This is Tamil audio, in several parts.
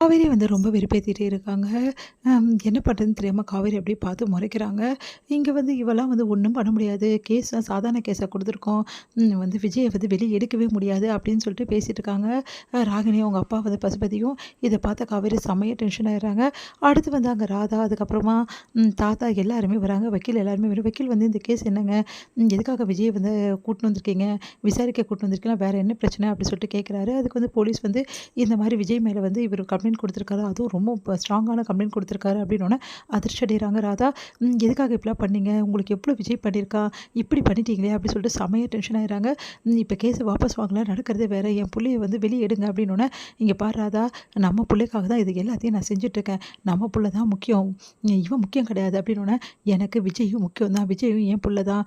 காவேரி ரொம்ப வெறுப்பேத்திட்டே இருக்காங்க. என்ன பண்ணுறதுன்னு தெரியாம காவேரி அப்படியே பார்த்து முறைக்கிறாங்க. இங்க இவலாம் ஒண்ணும் பண்ண முடியாது. சாதாரண கேஸா குடுத்துருக்கோம். விஜய வெளிய எடுக்கவே முடியாது அப்படின்னு சொல்லிட்டு பேசிட்டு இருக்காங்க. ராகினி அவங்க அப்பா பசுபதியும் இத பார்த்த காவேரி செம்மையா டென்ஷன் ஆயிடுறாங்க. அடுத்து அங்க ராதா, அதுக்கப்புறமா தாத்தா எல்லாருமே வராங்க. வக்கீல் எல்லாருமே வக்கீல் இந்த கேஸ் என்னங்க? எதுக்காக விஜய கூட்டின்னு வந்திருக்கீங்க? விசாரிக்க கூட்டின்னு வந்திருக்கீங்களா? வேற என்ன பிரச்சனை? அப்படி சொல்லிட்டு கேட்குறாரு. அதுக்கு போலீஸ் இந்த மாரி விஜய் மேல இவரு கம்ப்ளைண்ட் குடுத்துருக்காரு. அதுவும் ரொம்ப ஸ்ட்ராங்கான கம்ப்ளைண்ட் குடுத்துருக்காரு அப்படின்னோனே அதிர்ச்சி அடைகிறாங்க ராதா. எதுக்காக இப்படிலாம் பண்ணீங்க? உங்களுக்கு எவ்ளோ விஜய் பண்ணியிருக்கான்? இப்படி பண்ணிட்டீங்களே அப்படி சொல்லிட்டு செமையா டென்ஷன் ஆயிடுறாங்க. இப்ப கேஸ வாபஸ் வாங்கலாம். நடக்கிறதே வேற. என் புள்ளைய வெளிய எடுங்க அப்படின்னோனே, இங்க பாரு ராதா, நம்ம புள்ளைக்காக தான் இது எல்லாத்தையும் நான் செஞ்சுட்டுருக்கேன். நம்ம புள்ள தான் முக்கியம். இவன் முக்கியம் கிடையாது அப்படின்னோனே, எனக்கு விஜயும் முக்கியம் தான். விஜயும் என் புள்ள தான்.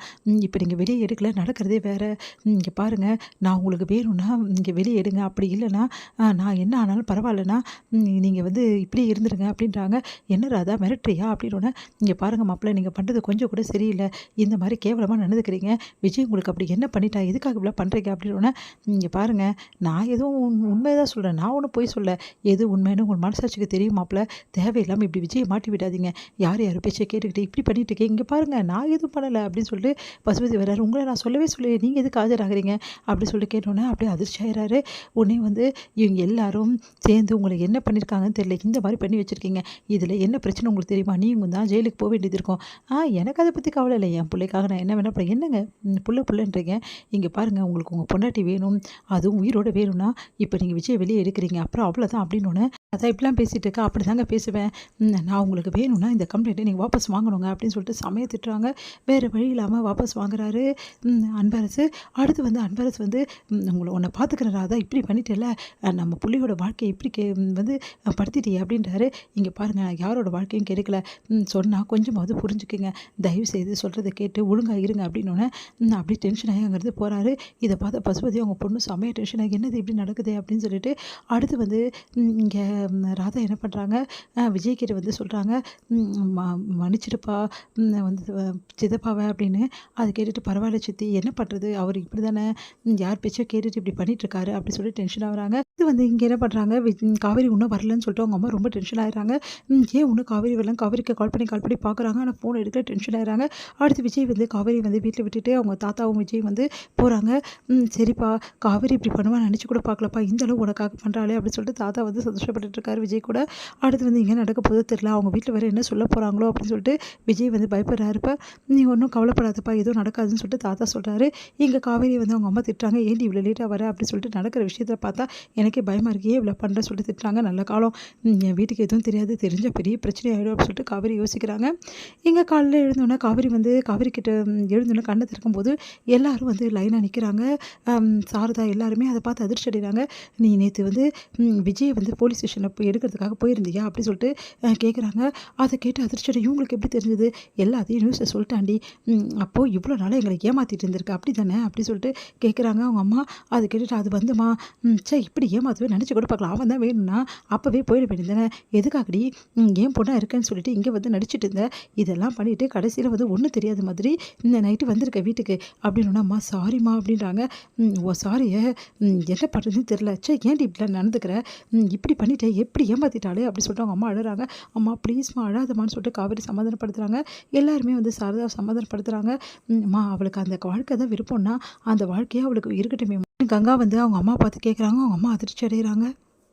இப்ப நீங்க வெளிய எடுக்கல. நடக்கிறதே வேற. இங்க பாருங்க, நான் உங்களுக்கு வேணும்னா இங்க வெளிய எடுங்க. அப்படி இல்லன்னா, நான் என்ன ஆனாலும் பரவாயில்லன்னா நீங்க இப்படியே இருந்துருங்க அப்படின்றாங்க. என்ன ராதா மிரட்டுறியா? அப்படின்னோனே, இங்க பாருங்க மாப்பிள, நீங்க பண்றது கொஞ்சம் கூட சரியில்ல. இந்த மாரி கேவலமா நடந்துக்கிறீங்க. விஜய் உங்களுக்கு அப்படி என்ன பண்ணிட்டா? எதுக்காக இப்படிலாம் பண்றீங்க? அப்படின்னோனே, இங்க பாருங்க, நான் எதுவும் உண்மைய தான் சொல்றேன். நான் ஒண்ணும் பொய் சொல்லல. எது உண்மைன்னு உங்க மனசாட்சிக்கு தெரியும் மாப்பிள. தேவையில்லாம இப்படி விஜய மாட்டி விடாதீங்க. யார் பேச்ச கேட்டுக்கிட்டு இப்படி பண்ணிட்டு இருக்கீங்க. இங்க பாருங்க, நான் எதுவும் பண்ணல அப்படின்னு சொல்லிட்டு பசுபதி வர்றாரு. உங்கள நான் சொல்லவே சொல்லலையே. நீங்க எதுக்கு ஆஜராகுறீங்க? அப்படி சொல்லி கேட்டோனே அப்படியே அதிர்ச்சி ஆயிறாரு. உடனே இவங்க எல்லாரும் சேர்ந்து உங்கள என்ன பண்ணியிருக்காங்கன்னு தெரியல. இந்த மாரி பண்ணி வச்சிருக்கீங்க. இதில என்ன பிரச்சனை உங்களுக்கு தெரியுமா? நீங்க தான் ஜெயிலுக்கு போ வேண்டியது இருக்கும். எனக்கு அத பத்தி கவலை இல்ல. என் புள்ளைக்காக நான் என்ன வேணா என்னங்க புள்ளன்றீங்க. இங்க பாருங்க, உங்களுக்கு உங்க பொண்டாட்டி வேணும். அதுவும் உயிரோட வேணும்னா, இப்ப நீங்க விஜய வெளிய எடுக்குறீங்க. அப்புறம் அவ்வளோதான் அப்படின்னோனே, அதான் இப்படிலாம் பேசிட்டு இருக்கா. அப்படிதாங்க பேசுவேன். நான் உங்களுக்கு வேணும்னா இந்த கம்ப்ளைண்ட்ட நீங்க வாபஸ் வாங்கணுங்க அப்படின்னு சொல்லிட்டு செமையா திட்டுறாங்க. வேற வழி இல்லாம வாபஸ் வாங்குறாரு அன்பரசு. அடுத்து அன்பரசு உன்ன பார்த்துக்கிறேன் ராதா, இப்படி பண்ணிட்டேல்ல, நம்ம புள்ளையோட வாழ்க்கைய இப்படி படுத்திட்டியே அப்படின்றாரு. இங்க பாருங்க, நான் யாரோட வாழ்க்கையும் கெடுக்கல. சொன்னா கொஞ்சமாவது புரிஞ்சுக்குங்க. தயவு செய்து சொல்றத கேட்டு ஒழுங்கா இருங்க அப்படின்னோனே, அப்படியே டென்ஷன் ஆகி அங்கேருந்து போறாரு. இத பார்த்த பசுபதி அவங்க பொண்ணு செமையா டென்ஷன் ஆகி, என்னது இப்படி நடக்குதே அப்படின்னு சொல்லிட்டு, அடுத்து இங்க ராதா என்ன பண்றாங்க, விஜய் கிட்ட சொல்றாங்க, ம மன்னிச்சிடுப்பா சித்தப்பாவ அப்படின்னு. அத கேட்டுட்டு, பரவாயில்ல சித்தி, என்ன பண்றது? அவரு இப்படிதானே, யார் பேச்சோ கேட்டுட்டு இப்படி பண்ணிட்டு இருக்காரு அப்படி சொல்லிட்டு டென்ஷன் ஆகுறாங்க. இது இங்க என்ன பண்றாங்க, காவேரி இன்னும் வரலன்னு சொல்லிட்டு அவங்க அம்மா ரொம்ப டென்ஷன் ஆயிடுறாங்க. ஏன் இன்னும் காவேரி வரலன்னு காவேரிக்கு கால் பண்ணி பார்க்குறாங்க. ஆனால் ஃபோன் எடுக்கல. டென்ஷன் ஆயிடுறாங்க. அடுத்து விஜய் காவேரி வீட்டில் விட்டுட்டு அவங்க தாத்தாவும் விஜய் போகிறாங்க. சரிப்பா, காவேரி இப்படி பண்ணுவான்னு நினச்சி கூட பார்க்கலப்பா, இந்த அளவு உனக்காக பண்ணுறாளே அப்படின்னு சொல்லிட்டு தாத்தா சந்தோஷப்பட்டுட்டு இருக்காரு விஜய் கூட. அடுத்து இங்கே நடக்க போதோ தெரியல, அவங்க வீட்டில் வேறு என்ன சொல்ல போகிறாங்களோ அப்படின்னு சொல்லிட்டு விஜய் பயப்படுறாருப்பா. நீ ஒன்றும் கவலைப்படாதப்பா, எதுவும் நடக்காதுன்னு சொல்லிட்டு தாத்தா சொல்கிறாரு. இங்கே காவேரி அவங்க அம்மா திட்டுறாங்க. ஏன்டி இவ்வளோ லேட்டாக வர அப்படின்னு சொல்லிட்டு நடக்கிற விஷயத்தை பார்த்தா எனக்கே பயமாக இருக்கு. ஏன் இவ்வளோ பண்ணுறேன்னு சொல்லிட்டு திட்டுறாங்க. நல்ல காலம், என் வீட்டுக்கு எதுவும் தெரியாது, தெரிஞ்ச பெரிய பிரச்சனை ஆகிடும் அப்படின்னு சொல்லிட்டு காவேரி யோசிக்கிறாங்க. இங்கே காலையில் எழுந்தோன்னே காவேரி கிட்ட எழுந்தோன்னே கண்ணை திறக்கும்போது எல்லாரும் லைனாக நிற்கிறாங்க. சாரதா எல்லாருமே அதை பார்த்து அதிர்ச்சி அடைகிறாங்க. நீ நேற்று விஜய் போலீஸ் ஸ்டேஷனில் போய் எடுக்கிறதுக்காக போயிருந்தியா அப்படின்னு சொல்லிட்டு கேட்குறாங்க. அதை கேட்டு அதிர்ச்சி அடை, இவங்களுக்கு எப்படி தெரிஞ்சது? எல்லாத்தையும் நியூஸை சொல்லிட்டாண்டி. அப்போது இவ்வளோ நாளாக எங்களை ஏமாற்றிட்டு இருந்திருக்கு அப்படி தானே அப்படி சொல்லிட்டு கேட்குறாங்க அவங்க அம்மா. அதை கேட்டுட்டு, அது இப்படி ஏமாத்தவே நினச்சி கூட பார்க்கலாம். அவன் தான் வேணும்னா அப்போவே போயிட வேண்டியதானே, எதுக்காகடி ஏன் பொண்ணாக இருக்கேன்னு சொல்லிட்டு இங்கே நடிச்சிட்டு இருந்தேன். இதெல்லாம் பண்ணிவிட்டு கடைசியில் ஒன்றும் தெரியாத மாதிரி இந்த நைட்டு வந்திருக்க வீட்டுக்கு அப்படின்னு. அம்மா சாரிம்மா அப்படின்றாங்க. ஓ சாரியை என்ன பண்ணுறதுன்னு தெரில. ஏன்டி இப்படிலாம் நடந்துக்கிற? இப்படி பண்ணிட்டேன், எப்படி ஏமாற்றிட்டாலே அப்படி சொல்லிட்டு அவங்க அம்மா அழுறாங்க. அம்மா ப்ளீஸ்மா அழாதம்மான்னு சொல்லிட்டு காவேரி சமாதானப்படுத்துகிறாங்க. எல்லாருமே சாரதா சமாதானப்படுத்துகிறாங்க. அம்மா, அவளுக்கு அந்த வாழ்க்கை தான் விருப்பம்னா அந்த வாழ்க்கையை அவளுக்கு இருக்கட்டுமே. கங்கா அவங்க அம்மா பார்த்து கேட்குறாங்க. அவங்க அம்மா அதிர்ச்சி அடைகிறாங்க.